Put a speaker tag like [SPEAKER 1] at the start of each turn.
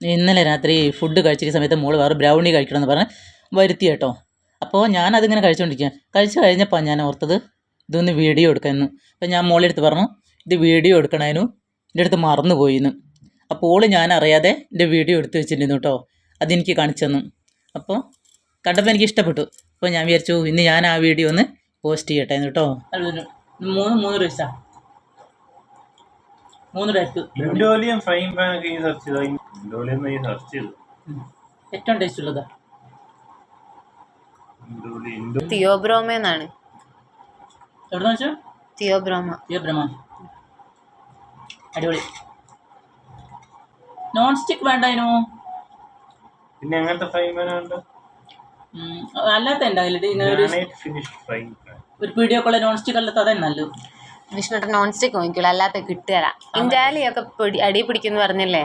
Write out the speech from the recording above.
[SPEAKER 1] ഇന്നലെ രാത്രി ഫുഡ് കഴിച്ചിരിക്കുന്ന സമയത്ത് മോള് വേറെ ബ്രൗണി കഴിക്കണമെന്ന് പറഞ്ഞ് വരുത്തി കേട്ടോ. അപ്പോൾ ഞാനതിങ്ങനെ കഴിച്ചുകൊണ്ടിരിക്കുക. കഴിച്ച് കഴിഞ്ഞപ്പോൾ ഞാൻ ഓർത്തത് ഇതൊന്ന് വീഡിയോ എടുക്കാമെന്ന്. അപ്പോൾ ഞാൻ മോളുടെ അടുത്ത് പറഞ്ഞു ഇത് വീഡിയോ എടുക്കണേനു എൻ്റെ അടുത്ത് മറന്നു പോയിന്ന്. അപ്പോൾ ഞാൻ അറിയാതെ എൻ്റെ വീഡിയോ എടുത്ത് വെച്ചിരുന്നു കേട്ടോ. അതെനിക്ക് കാണിച്ചു തന്നു. അപ്പോൾ കണ്ടപ്പോൾ എനിക്ക് ഇഷ്ടപ്പെട്ടു. അപ്പോൾ ഞാൻ വിചാരിച്ചു ഇന്ന് ഞാൻ ആ വീഡിയോ ഒന്ന് പോസ്റ്റ് ചെയ്യട്ടെ കേട്ടോ. 3 പൈസ 3 ഡേറ്റ് ഏറ്റവും ടേസ്റ്റ് ഉള്ളത്
[SPEAKER 2] തിയോബ്രോമെന്നാണ്.
[SPEAKER 1] എവിടെന്ന് വെച്ചാൽ
[SPEAKER 2] തിയോബ്രോമ.
[SPEAKER 1] അടിപൊളി. നോൺ സ്റ്റിക്ക് വേണ്ടായിരുന്നു.
[SPEAKER 3] പിന്നെ അങ്ങനത്തെ ഫ്രൈ പാൻ ഉണ്ട്.
[SPEAKER 1] അല്ലാത്ത ഉണ്ടാവില്ലേ ഇങ്ങനെ ഒരു പീടിയൊക്കെ നോൺ സ്റ്റിക്ക് അല്ലാത്ത അതേ നല്ലത്.
[SPEAKER 2] വിഷ്ണുട്ടൻ നോൺ സ്റ്റിക്ക് നോക്കിക്കോളൂ, അല്ലാത്ത കിട്ടുകയില്ല. ഇൻഡാലിയൊക്കെ അടി പിടിക്കുന്നു പറഞ്ഞല്ലേ.